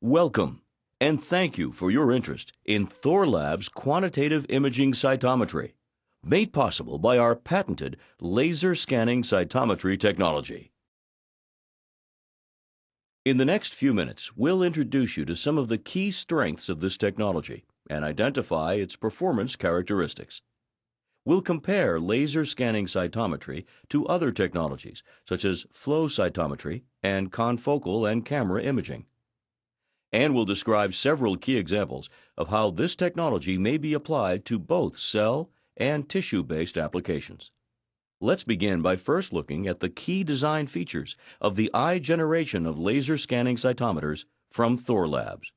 Welcome, and thank you for your interest in Thorlabs Quantitative Imaging Cytometry, made possible by our patented laser scanning cytometry technology. In the next few minutes, we'll introduce you to some of the key strengths of this technology and identify its performance characteristics. We'll compare laser scanning cytometry to other technologies such as flow cytometry and confocal and camera imaging. And we'll describe several key examples of how this technology may be applied to both cell and tissue-based applications. Let's begin by first looking at the key design features of the I generation of laser scanning cytometers from Thorlabs.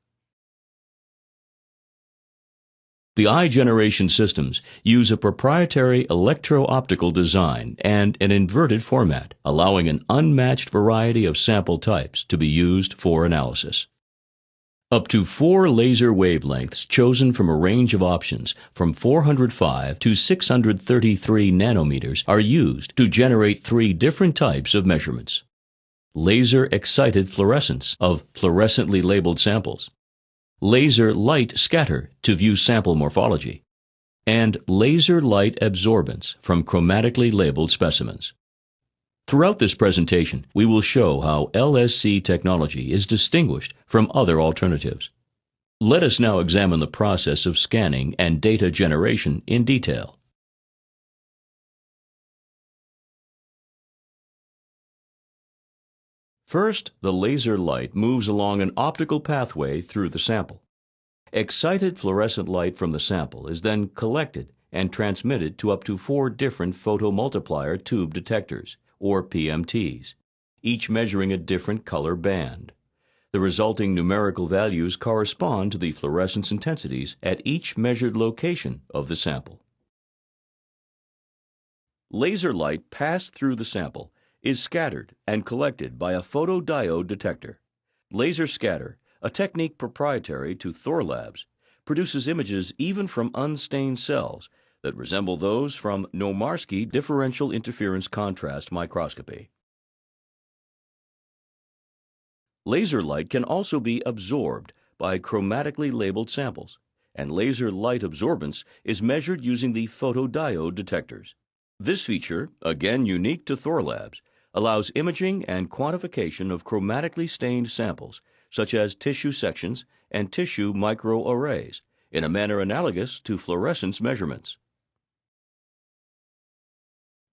The I generation systems use a proprietary electro-optical design and an inverted format, allowing an unmatched variety of sample types to be used for analysis. Up to 4 laser wavelengths chosen from a range of options from 405 to 633 nanometers are used to generate 3 different types of measurements. Laser excited fluorescence of fluorescently labeled samples, laser light scatter to view sample morphology, and laser light absorbance from chromatically labeled specimens. Throughout this presentation, we will show how LSC technology is distinguished from other alternatives. Let us now examine the process of scanning and data generation in detail. First, the laser light moves along an optical pathway through the sample. Excited fluorescent light from the sample is then collected and transmitted to up to 4 different photomultiplier tube detectors, or PMTs, each measuring a different color band. The resulting numerical values correspond to the fluorescence intensities at each measured location of the sample. Laser light passed through the sample is scattered and collected by a photodiode detector. Laser scatter, a technique proprietary to Thorlabs, produces images even from unstained cells that resemble those from Nomarski differential interference contrast microscopy. Laser light can also be absorbed by chromatically labeled samples, and laser light absorbance is measured using the photodiode detectors. This feature, again unique to Thorlabs, allows imaging and quantification of chromatically stained samples, such as tissue sections and tissue microarrays, in a manner analogous to fluorescence measurements.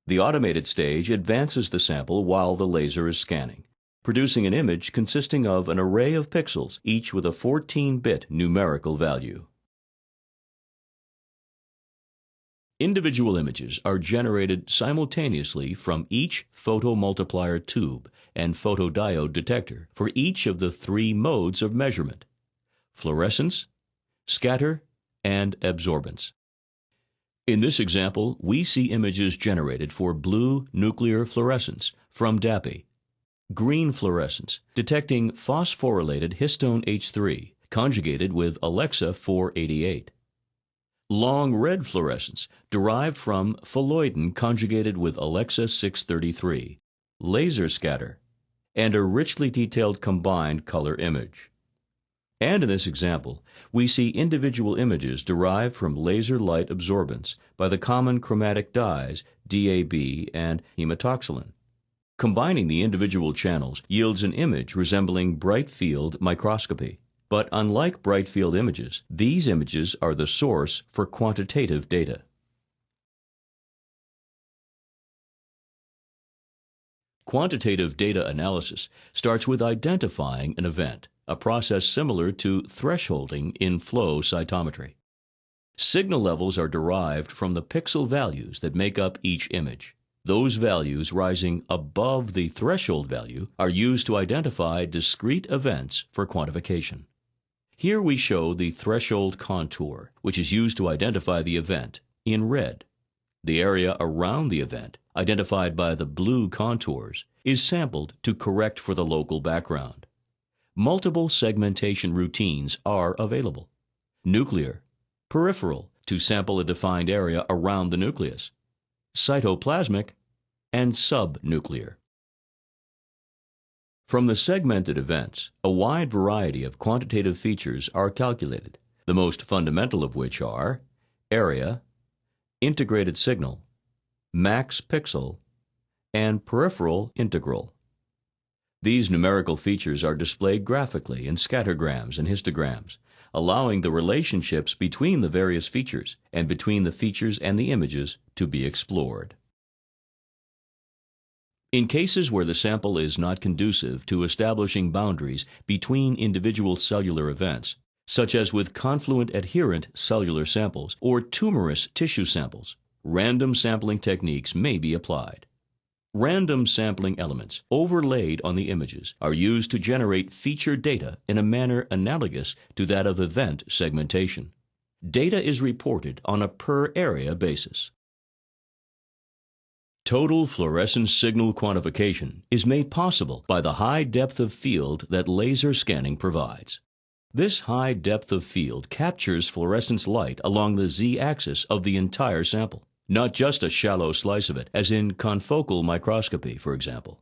The automated stage advances the sample while the laser is scanning, producing an image consisting of an array of pixels, each with a 14-bit numerical value. Individual images are generated simultaneously from each photomultiplier tube and photodiode detector for each of the 3 modes of measurement: fluorescence, scatter, and absorbance. In this example, we see images generated for blue nuclear fluorescence from DAPI, green fluorescence detecting phosphorylated histone H3 conjugated with Alexa 488, long red fluorescence derived from phalloidin conjugated with Alexa 633, laser scatter, and a richly detailed combined color image. And in this example, we see individual images derived from laser light absorbance by the common chromatic dyes DAB and hematoxylin. Combining the individual channels yields an image resembling bright field microscopy. But unlike bright field images, these images are the source for quantitative data. Quantitative data analysis starts with identifying an event, a process similar to thresholding in flow cytometry. Signal levels are derived from the pixel values that make up each image. Those values rising above the threshold value are used to identify discrete events for quantification. Here we show the threshold contour, which is used to identify the event, in red. The area around the event, identified by the blue contours, is sampled to correct for the local background. Multiple segmentation routines are available: nuclear, peripheral to sample a defined area around the nucleus, cytoplasmic, and subnuclear. From the segmented events, a wide variety of quantitative features are calculated, the most fundamental of which are area, integrated signal, max pixel, and peripheral integral. These numerical features are displayed graphically in scattergrams and histograms, allowing the relationships between the various features and between the features and the images to be explored. In cases where the sample is not conducive to establishing boundaries between individual cellular events, such as with confluent adherent cellular samples or tumorous tissue samples, random sampling techniques may be applied. Random sampling elements overlaid on the images are used to generate feature data in a manner analogous to that of event segmentation. Data is reported on a per-area basis. Total fluorescence signal quantification is made possible by the high depth of field that laser scanning provides. This high depth of field captures fluorescence light along the z-axis of the entire sample, not just a shallow slice of it, as in confocal microscopy, for example.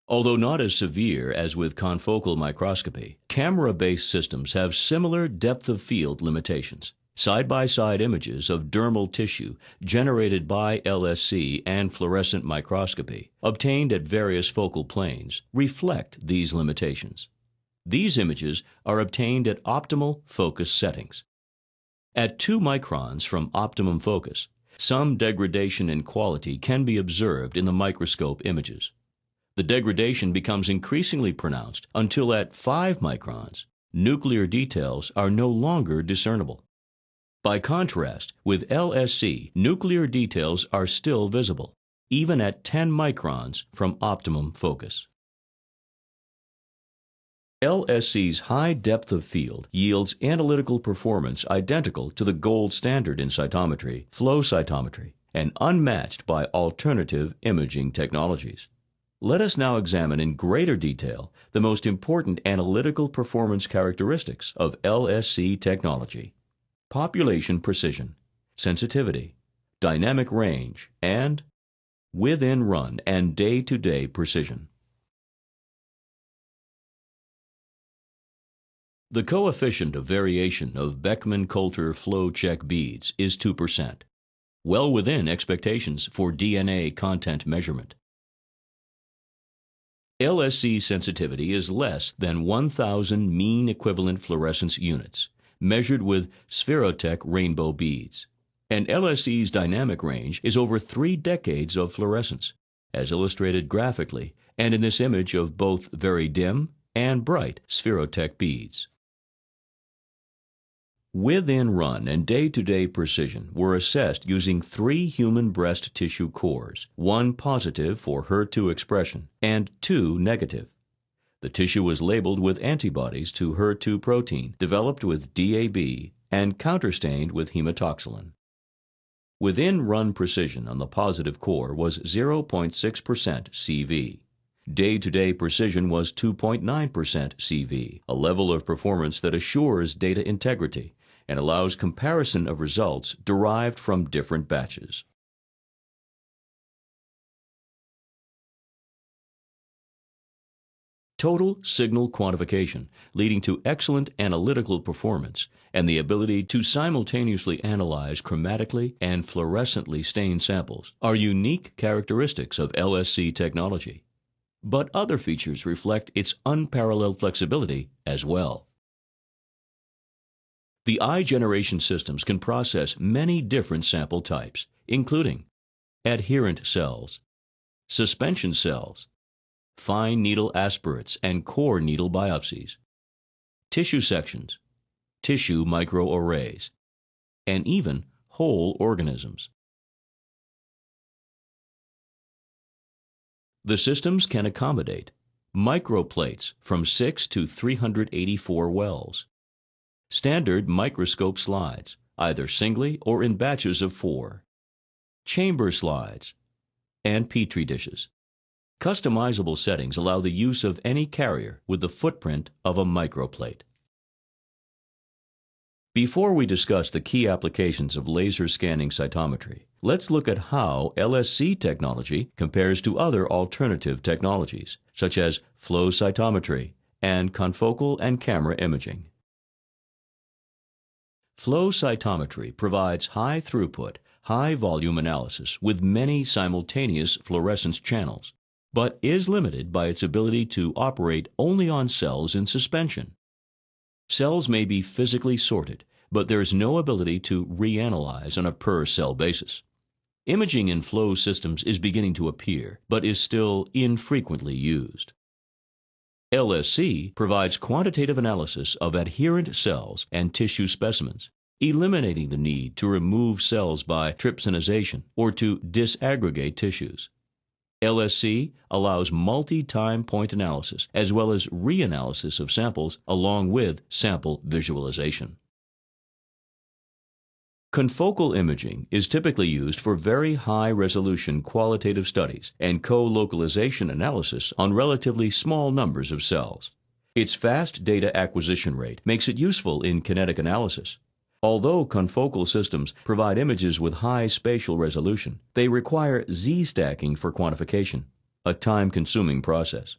Although not as severe as with confocal microscopy, camera-based systems have similar depth of field limitations. Side-by-side images of dermal tissue generated by LSC and fluorescent microscopy, obtained at various focal planes, reflect these limitations. These images are obtained at optimal focus settings. At 2 microns from optimum focus, some degradation in quality can be observed in the microscope images. The degradation becomes increasingly pronounced until at 5 microns, nuclear details are no longer discernible. By contrast, with LSC, nuclear details are still visible, even at 10 microns from optimum focus. LSC's high depth of field yields analytical performance identical to the gold standard in cytometry, flow cytometry, and unmatched by alternative imaging technologies. Let us now examine in greater detail the most important analytical performance characteristics of LSC technology: population precision, sensitivity, dynamic range, and within-run and day-to-day precision. The coefficient of variation of Beckman-Coulter flow check beads is 2%, well within expectations for DNA content measurement. LSC sensitivity is less than 1,000 mean equivalent fluorescence units, measured with Spherotech rainbow beads, and LSC's dynamic range is over 3 decades of fluorescence, as illustrated graphically and in this image of both very dim and bright Spherotech beads. Within-run and day-to-day precision were assessed using 3 human breast tissue cores, 1 positive for HER2 expression and 2 negative. The tissue was labeled with antibodies to HER2 protein developed with DAB and counterstained with hematoxylin. Within-run precision on the positive core was 0.6% CV. Day-to-day precision was 2.9% CV, a level of performance that assures data integrity and allows comparison of results derived from different batches. Total signal quantification, leading to excellent analytical performance and the ability to simultaneously analyze chromatically and fluorescently stained samples, are unique characteristics of LSC technology. But other features reflect its unparalleled flexibility as well. The I-generation systems can process many different sample types, including adherent cells, suspension cells, fine needle aspirates and core needle biopsies, tissue sections, tissue microarrays, and even whole organisms. The systems can accommodate microplates from 6 to 384 wells, standard microscope slides, either singly or in batches of 4, chamber slides, and petri dishes. Customizable settings allow the use of any carrier with the footprint of a microplate. Before we discuss the key applications of laser scanning cytometry, let's look at how LSC technology compares to other alternative technologies, such as flow cytometry and confocal and camera imaging. Flow cytometry provides high throughput, high volume analysis with many simultaneous fluorescence channels, but is limited by its ability to operate only on cells in suspension. Cells may be physically sorted, but there is no ability to reanalyze on a per-cell basis. Imaging in flow systems is beginning to appear, but is still infrequently used. LSC provides quantitative analysis of adherent cells and tissue specimens, eliminating the need to remove cells by trypsinization or to disaggregate tissues. LSC allows multi-time point analysis as well as reanalysis of samples along with sample visualization. Confocal imaging is typically used for very high-resolution qualitative studies and co-localization analysis on relatively small numbers of cells. Its fast data acquisition rate makes it useful in kinetic analysis. Although confocal systems provide images with high spatial resolution, they require Z-stacking for quantification, a time-consuming process.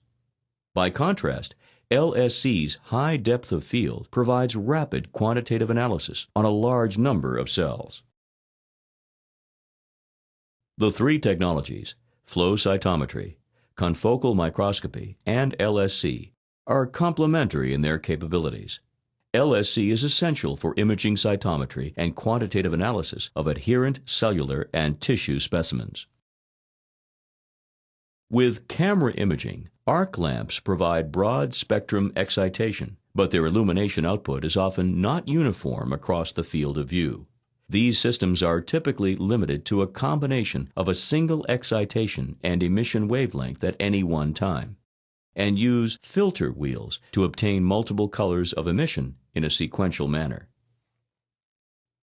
By contrast, LSC's high depth of field provides rapid quantitative analysis on a large number of cells. The three technologies, flow cytometry, confocal microscopy, and LSC, are complementary in their capabilities. LSC is essential for imaging cytometry and quantitative analysis of adherent cellular and tissue specimens. With camera imaging, arc lamps provide broad spectrum excitation, but their illumination output is often not uniform across the field of view. These systems are typically limited to a combination of a single excitation and emission wavelength at any one time, and use filter wheels to obtain multiple colors of emission in a sequential manner.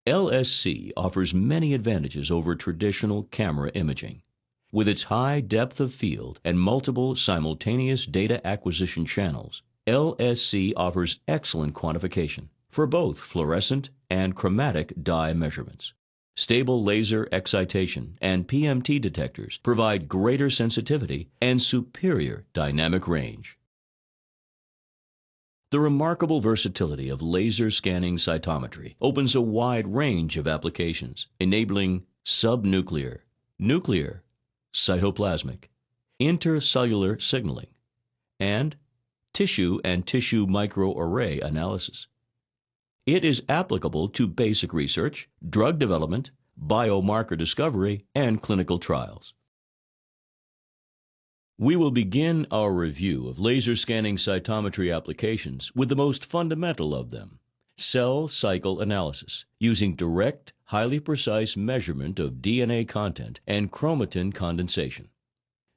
LSC offers many advantages over traditional camera imaging. With its high depth of field and multiple simultaneous data acquisition channels, LSC offers excellent quantification for both fluorescent and chromatic dye measurements. Stable laser excitation and PMT detectors provide greater sensitivity and superior dynamic range. The remarkable versatility of laser scanning cytometry opens a wide range of applications, enabling subnuclear, nuclear, cytoplasmic, intercellular signaling, and tissue and tissue microarray analysis. It is applicable to basic research, drug development, biomarker discovery, and clinical trials. We will begin our review of laser scanning cytometry applications with the most fundamental of them, cell cycle analysis, using direct, highly precise measurement of DNA content and chromatin condensation.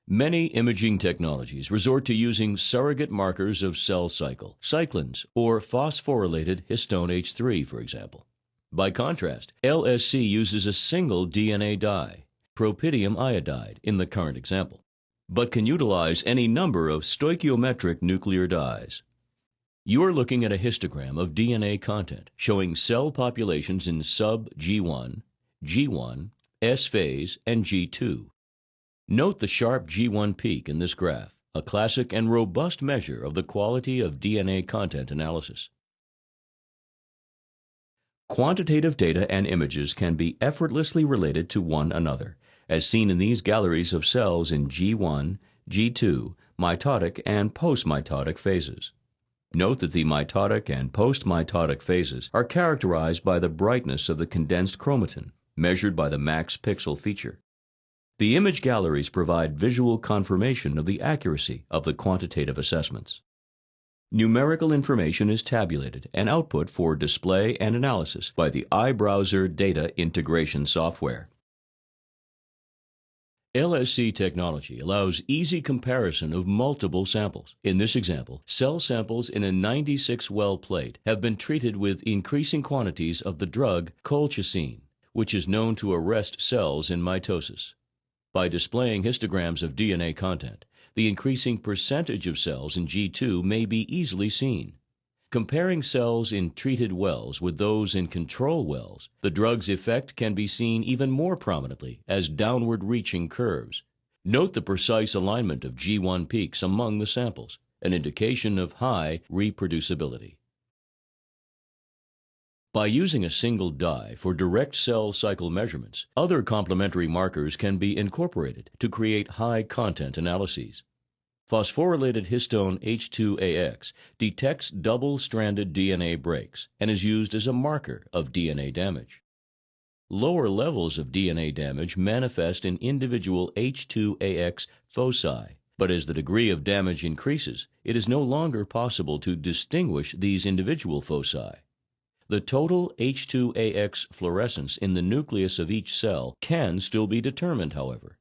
Many imaging technologies resort to using surrogate markers of cell cycle, cyclins, or phosphorylated histone H3, for example. By contrast, LSC uses a single DNA dye, propidium iodide in the current example, but can utilize any number of stoichiometric nuclear dyes. You are looking at a histogram of DNA content showing cell populations in sub-G1, G1, S phase, and G2. Note the sharp G1 peak in this graph, a classic and robust measure of the quality of DNA content analysis. Quantitative data and images can be effortlessly related to one another, as seen in these galleries of cells in G1, G2, mitotic and post-mitotic phases. Note that the mitotic and post-mitotic phases are characterized by the brightness of the condensed chromatin, measured by the max pixel feature. The image galleries provide visual confirmation of the accuracy of the quantitative assessments. Numerical information is tabulated and output for display and analysis by the iBrowser data integration software. LSC technology allows easy comparison of multiple samples. In this example, cell samples in a 96-well plate have been treated with increasing quantities of the drug colchicine, which is known to arrest cells in mitosis. By displaying histograms of DNA content, the increasing percentage of cells in G2 may be easily seen. Comparing cells in treated wells with those in control wells, the drug's effect can be seen even more prominently as downward-reaching curves. Note the precise alignment of G1 peaks among the samples, an indication of high reproducibility. By using a single dye for direct cell cycle measurements, other complementary markers can be incorporated to create high-content analyses. Phosphorylated histone H2AX detects double-stranded DNA breaks and is used as a marker of DNA damage. Lower levels of DNA damage manifest in individual H2AX foci, but as the degree of damage increases, it is no longer possible to distinguish these individual foci. The total H2AX fluorescence in the nucleus of each cell can still be determined, however.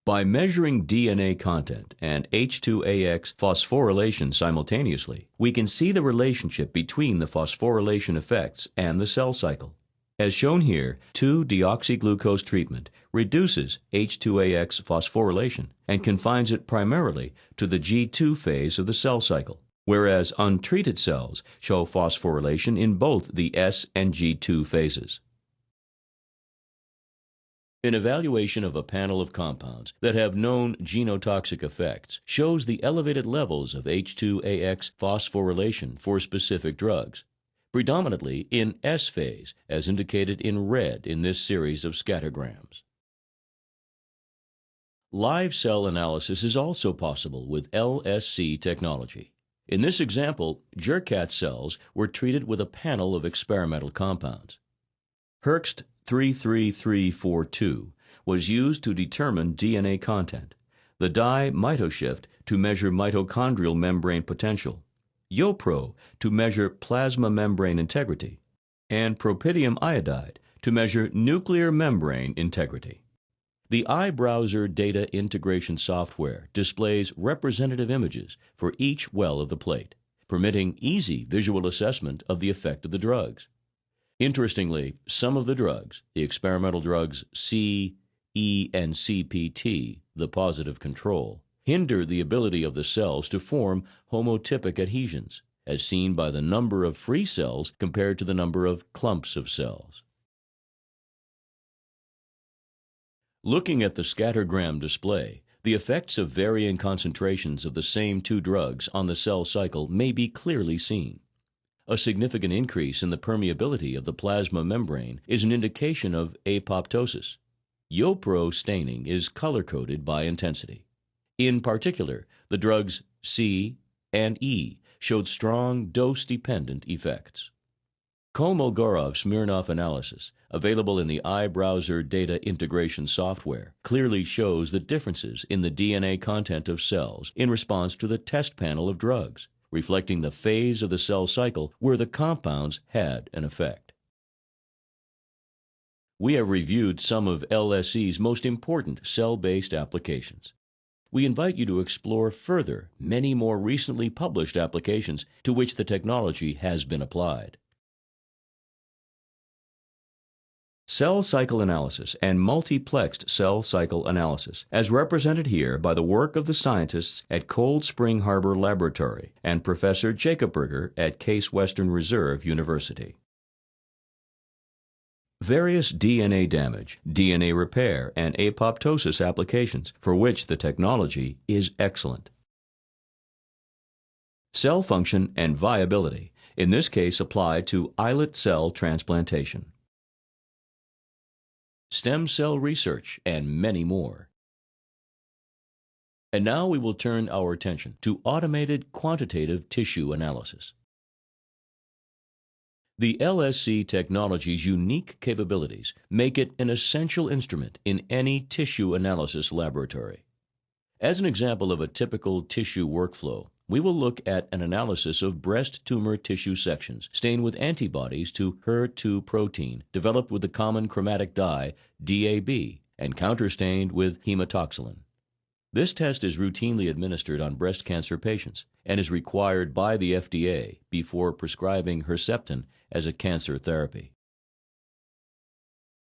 By measuring DNA content and H2AX phosphorylation simultaneously, we can see the relationship between the phosphorylation effects and the cell cycle. As shown here, 2-deoxyglucose treatment reduces H2AX phosphorylation and confines it primarily to the G2 phase of the cell cycle, whereas untreated cells show phosphorylation in both the S and G2 phases. An evaluation of a panel of compounds that have known genotoxic effects shows the elevated levels of H2AX phosphorylation for specific drugs, predominantly in S phase, as indicated in red in this series of scattergrams. Live cell analysis is also possible with LSC technology. In this example, Jurkat cells were treated with a panel of experimental compounds. Herxt 33342 was used to determine DNA content, the dye mitoshift to measure mitochondrial membrane potential, Yopro to measure plasma membrane integrity, and propidium iodide to measure nuclear membrane integrity. The iBrowser data integration software displays representative images for each well of the plate, permitting easy visual assessment of the effect of the drugs. Interestingly, some of the drugs, the experimental drugs C, E, and CPT, the positive control, hinder the ability of the cells to form homotypic adhesions, as seen by the number of free cells compared to the number of clumps of cells. Looking at the scattergram display, the effects of varying concentrations of the same two drugs on the cell cycle may be clearly seen. A significant increase in the permeability of the plasma membrane is an indication of apoptosis. Yopro staining is color-coded by intensity. In particular, the drugs C and E showed strong dose-dependent effects. Kolmogorov-Smirnov analysis, available in the iBrowser data integration software, clearly shows the differences in the DNA content of cells in response to the test panel of drugs, reflecting the phase of the cell cycle where the compounds had an effect. We have reviewed some of LSC's most important cell-based applications. We invite you to explore further many more recently published applications to which the technology has been applied. Cell cycle analysis and multiplexed cell cycle analysis, as represented here by the work of the scientists at Cold Spring Harbor Laboratory and Professor Jacoberger at Case Western Reserve University. Various DNA damage, DNA repair, and apoptosis applications for which the technology is excellent. Cell function and viability, in this case applied to islet cell transplantation. Stem cell research, and many more. And now we will turn our attention to automated quantitative tissue analysis. The LSC technology's unique capabilities make it an essential instrument in any tissue analysis laboratory. As an example of a typical tissue workflow, we will look at an analysis of breast tumor tissue sections stained with antibodies to HER2 protein developed with the common chromatic dye DAB and counterstained with hematoxylin. This test is routinely administered on breast cancer patients and is required by the FDA before prescribing Herceptin as a cancer therapy.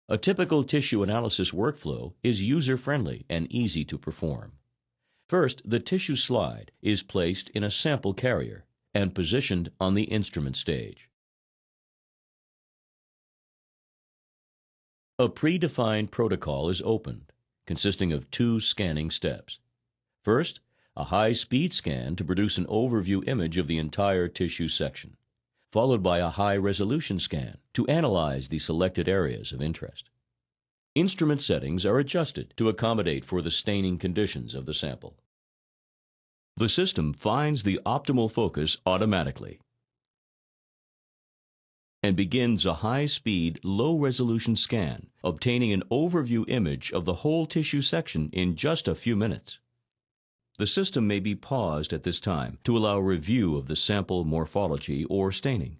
A typical tissue analysis workflow is user-friendly and easy to perform. First, the tissue slide is placed in a sample carrier, and positioned on the instrument stage. A predefined protocol is opened, consisting of two scanning steps. First, a high-speed scan to produce an overview image of the entire tissue section, followed by a high-resolution scan to analyze the selected areas of interest. Instrument settings are adjusted to accommodate for the staining conditions of the sample. The system finds the optimal focus automatically and begins a high-speed, low-resolution scan, obtaining an overview image of the whole tissue section in just a few minutes. The system may be paused at this time to allow review of the sample morphology or staining,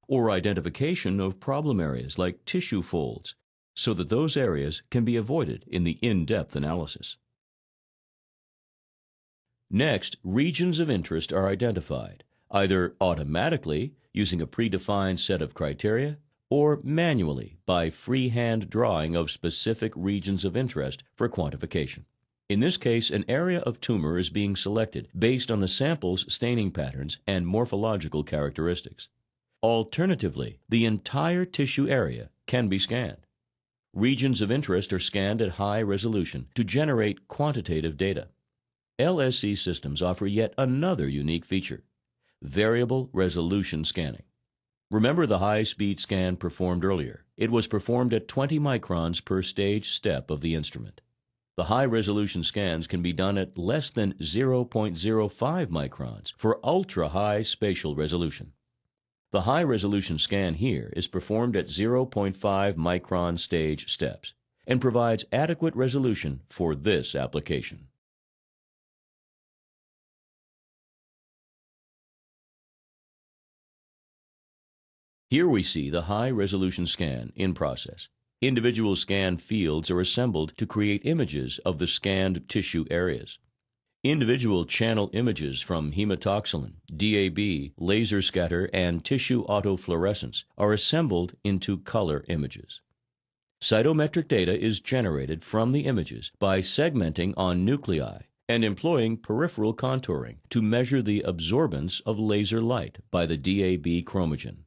or identification of problem areas like tissue folds, so that those areas can be avoided in the in-depth analysis. Next, regions of interest are identified, either automatically using a predefined set of criteria, or manually by freehand drawing of specific regions of interest for quantification. In this case, an area of tumor is being selected based on the sample's staining patterns and morphological characteristics. Alternatively, the entire tissue area can be scanned. Regions of interest are scanned at high resolution to generate quantitative data. LSC systems offer yet another unique feature: variable resolution scanning. Remember the high-speed scan performed earlier. It was performed at 20 microns per stage step of the instrument. The high-resolution scans can be done at less than 0.05 microns for ultra-high spatial resolution. The high-resolution scan here is performed at 0.5 micron stage steps and provides adequate resolution for this application. Here we see the high-resolution scan in process. Individual scan fields are assembled to create images of the scanned tissue areas. Individual channel images from hematoxylin, DAB, laser scatter, and tissue autofluorescence are assembled into color images. Cytometric data is generated from the images by segmenting on nuclei and employing peripheral contouring to measure the absorbance of laser light by the DAB chromogen,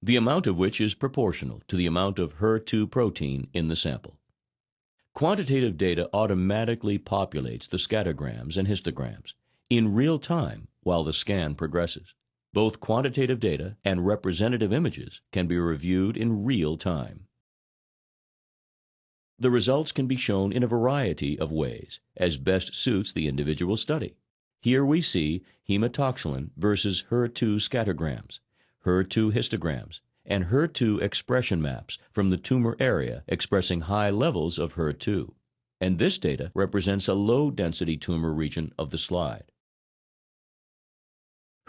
the amount of which is proportional to the amount of HER2 protein in the sample. Quantitative data automatically populates the scattergrams and histograms in real time while the scan progresses. Both quantitative data and representative images can be reviewed in real time. The results can be shown in a variety of ways, as best suits the individual study. Here we see hematoxylin versus HER2 scattergrams, HER2 histograms, and HER2 expression maps from the tumor area expressing high levels of HER2. And this data represents a low-density tumor region of the slide.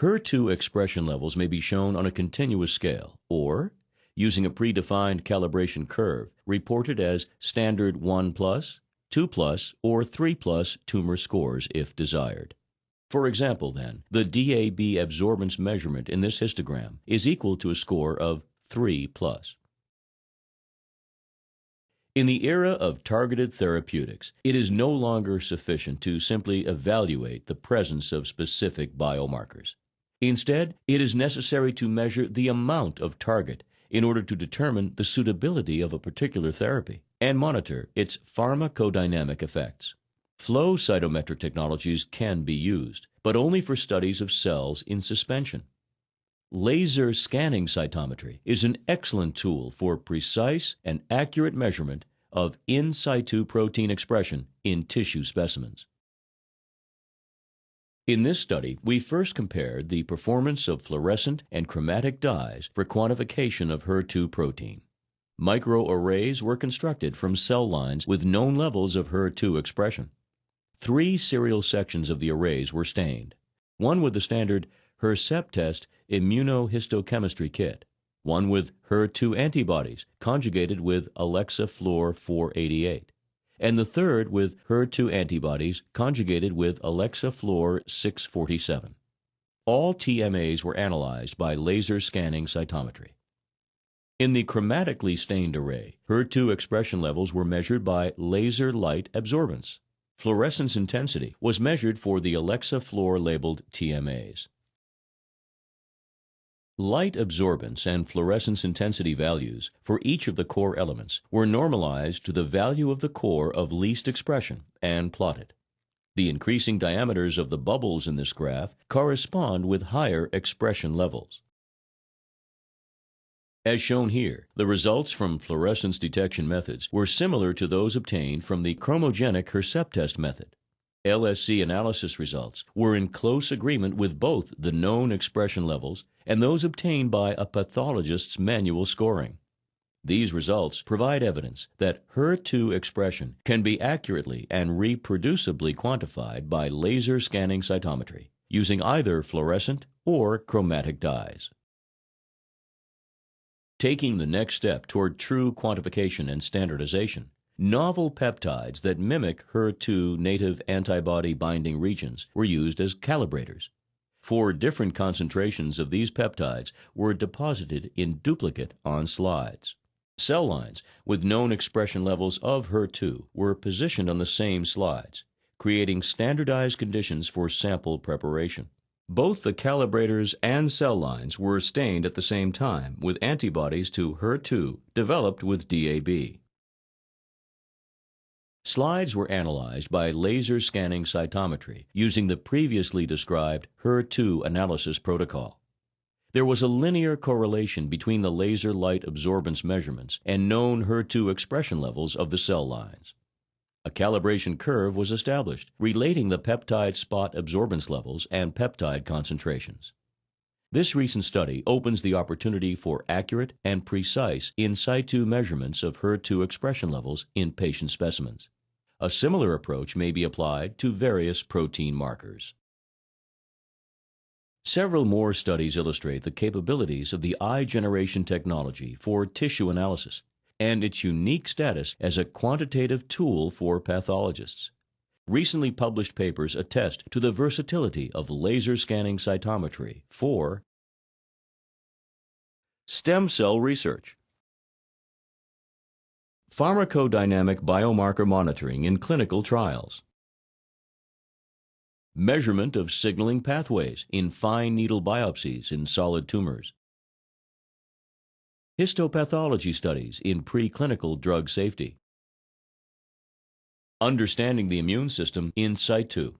HER2 expression levels may be shown on a continuous scale, or using a predefined calibration curve reported as standard 1+, 2+, or 3+ tumor scores if desired. For example, then, the DAB absorbance measurement in this histogram is equal to a score of 3+. In the era of targeted therapeutics, it is no longer sufficient to simply evaluate the presence of specific biomarkers. Instead, it is necessary to measure the amount of target in order to determine the suitability of a particular therapy and monitor its pharmacodynamic effects. Flow cytometric technologies can be used, but only for studies of cells in suspension. Laser scanning cytometry is an excellent tool for precise and accurate measurement of in situ protein expression in tissue specimens. In this study, we first compared the performance of fluorescent and chromatic dyes for quantification of HER2 protein. Microarrays were constructed from cell lines with known levels of HER2 expression. 3 serial sections of the arrays were stained, one with the standard HERCEP test immunohistochemistry kit, one with HER2 antibodies conjugated with Alexa Fluor 488, and the third with HER2 antibodies conjugated with Alexa Fluor 647. All TMAs were analyzed by laser scanning cytometry. In the chromatically stained array, HER2 expression levels were measured by laser light absorbance. Fluorescence intensity was measured for the Alexa Fluor labeled TMAs. Light absorbance and fluorescence intensity values for each of the core elements were normalized to the value of the core of least expression and plotted. The increasing diameters of the bubbles in this graph correspond with higher expression levels. As shown here, the results from fluorescence detection methods were similar to those obtained from the chromogenic Hercept test method. LSC analysis results were in close agreement with both the known expression levels and those obtained by a pathologist's manual scoring. These results provide evidence that HER2 expression can be accurately and reproducibly quantified by laser scanning cytometry using either fluorescent or chromatic dyes. Taking the next step toward true quantification and standardization, novel peptides that mimic HER2 native antibody binding regions were used as calibrators. 4 different concentrations of these peptides were deposited in duplicate on slides. Cell lines with known expression levels of HER2 were positioned on the same slides, creating standardized conditions for sample preparation. Both the calibrators and cell lines were stained at the same time with antibodies to HER2 developed with DAB. Slides were analyzed by laser scanning cytometry using the previously described HER2 analysis protocol. There was a linear correlation between the laser light absorbance measurements and known HER2 expression levels of the cell lines. A calibration curve was established, relating the peptide spot absorbance levels and peptide concentrations. This recent study opens the opportunity for accurate and precise in situ measurements of HER2 expression levels in patient specimens. A similar approach may be applied to various protein markers. Several more studies illustrate the capabilities of the iGeneration technology for tissue analysis and its unique status as a quantitative tool for pathologists. Recently published papers attest to the versatility of laser scanning cytometry for stem cell research, pharmacodynamic biomarker monitoring in clinical trials, measurement of signaling pathways in fine needle biopsies in solid tumors, histopathology studies in preclinical drug safety, understanding the immune system in situ,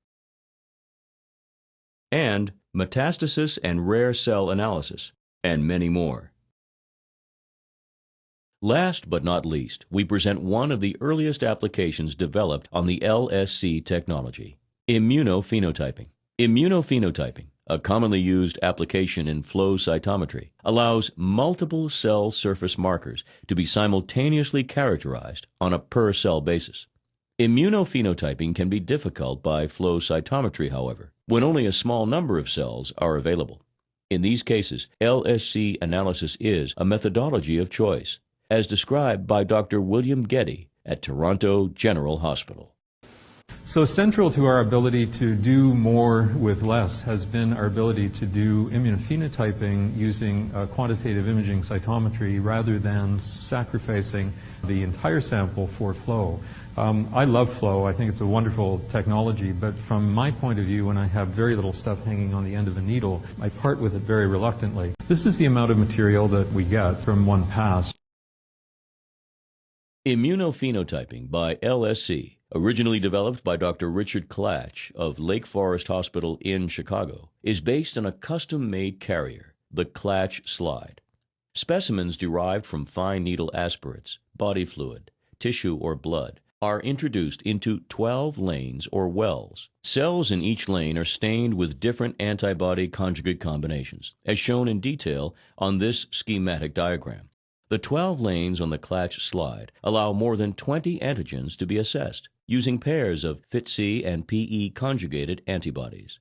and metastasis and rare cell analysis, and many more. Last but not least, we present one of the earliest applications developed on the LSC technology, immunophenotyping. Immunophenotyping, a commonly used application in flow cytometry, allows multiple cell surface markers to be simultaneously characterized on a per-cell basis. Immunophenotyping can be difficult by flow cytometry, however, when only a small number of cells are available. In these cases, LSC analysis is a methodology of choice, as described by Dr. William Getty at Toronto General Hospital. So central to our ability to do more with less has been our ability to do immunophenotyping using quantitative imaging cytometry rather than sacrificing the entire sample for flow. I love flow. I think it's a wonderful technology, but from my point of view, when I have very little stuff hanging on the end of a needle, I part with it very reluctantly. This is the amount of material that we get from one pass. Immunophenotyping by LSC, originally developed by Dr. Richard Klatch of Lake Forest Hospital in Chicago, is based on a custom-made carrier, the Klatch slide. Specimens derived from fine needle aspirates, body fluid, tissue, or blood are introduced into 12 lanes or wells. Cells in each lane are stained with different antibody conjugate combinations, as shown in detail on this schematic diagram. The 12 lanes on the Klatch slide allow more than 20 antigens to be assessed using pairs of FITC and PE conjugated antibodies.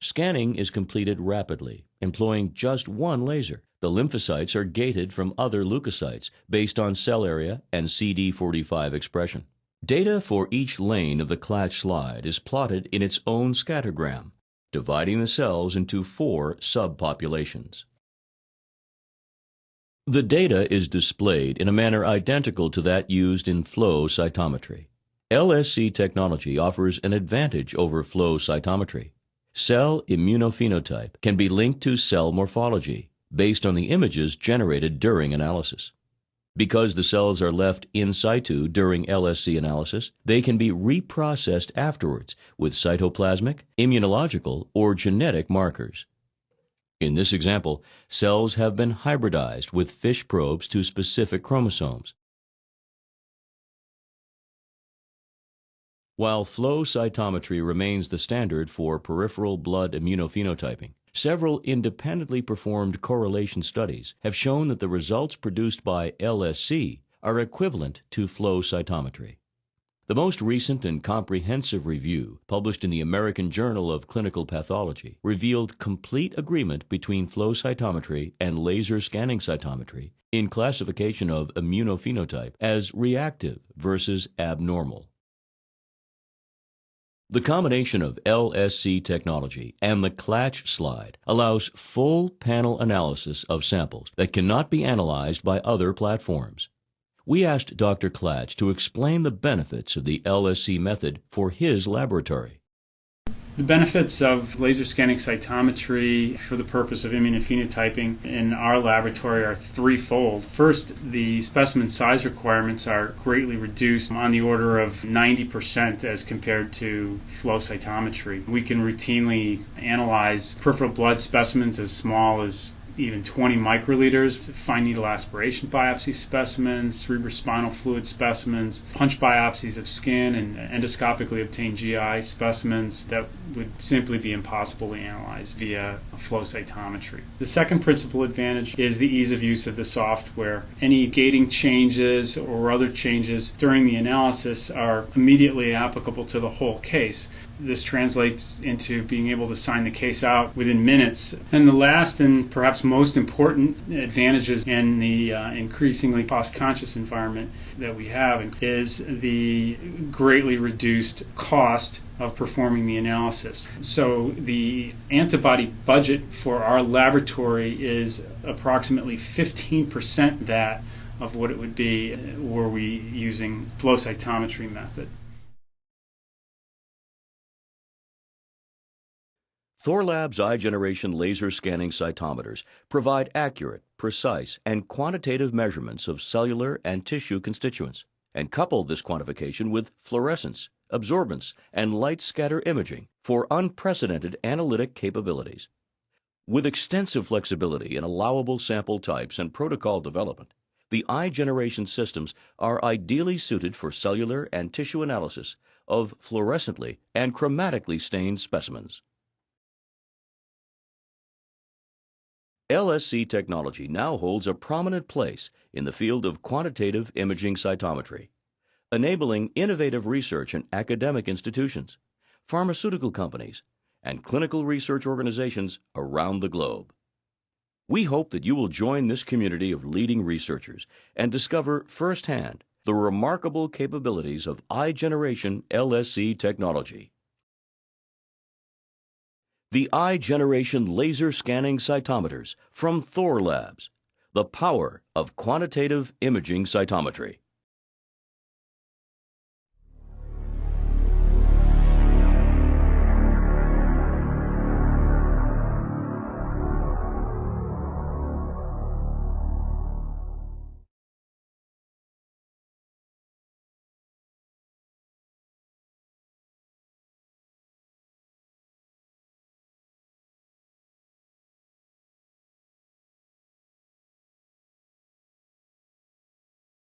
Scanning is completed rapidly, employing just one laser. The lymphocytes are gated from other leukocytes based on cell area and CD45 expression. Data for each lane of the Klatch slide is plotted in its own scattergram, dividing the cells into 4 subpopulations. The data is displayed in a manner identical to that used in flow cytometry. LSC technology offers an advantage over flow cytometry. Cell immunophenotype can be linked to cell morphology based on the images generated during analysis. Because the cells are left in situ during LSC analysis, they can be reprocessed afterwards with cytoplasmic, immunological, or genetic markers. In this example, cells have been hybridized with fish probes to specific chromosomes. While flow cytometry remains the standard for peripheral blood immunophenotyping, several independently performed correlation studies have shown that the results produced by LSC are equivalent to flow cytometry. The most recent and comprehensive review, published in the American Journal of Clinical Pathology, revealed complete agreement between flow cytometry and laser scanning cytometry in classification of immunophenotype as reactive versus abnormal. The combination of LSC technology and the Clatch slide allows full panel analysis of samples that cannot be analyzed by other platforms. We asked Dr. Clatch to explain the benefits of the LSC method for his laboratory. The benefits of laser scanning cytometry for the purpose of immunophenotyping in our laboratory are threefold. First, the specimen size requirements are greatly reduced on the order of 90% as compared to flow cytometry. We can routinely analyze peripheral blood specimens as small as even 20 microliters, fine needle aspiration biopsy specimens, cerebrospinal fluid specimens, punch biopsies of skin, and endoscopically obtained GI specimens that would simply be impossible to analyze via flow cytometry. The second principal advantage is the ease of use of the software. Any gating changes or other changes during the analysis are immediately applicable to the whole case. This translates into being able to sign the case out within minutes. And the last and perhaps most important advantages in the increasingly cost-conscious environment that we have is the greatly reduced cost of performing the analysis. So the antibody budget for our laboratory is approximately 15% that of what it would be were we using flow cytometry method. Thorlabs I-generation laser scanning cytometers provide accurate, precise, and quantitative measurements of cellular and tissue constituents, and couple this quantification with fluorescence, absorbance, and light scatter imaging for unprecedented analytic capabilities. With extensive flexibility in allowable sample types and protocol development, the I-generation systems are ideally suited for cellular and tissue analysis of fluorescently and chromatically stained specimens. LSC technology now holds a prominent place in the field of quantitative imaging cytometry, enabling innovative research in academic institutions, pharmaceutical companies, and clinical research organizations around the globe. We hope that you will join this community of leading researchers and discover firsthand the remarkable capabilities of I-generation LSC technology. The I-generation laser scanning cytometers from Thorlabs, the power of quantitative imaging cytometry.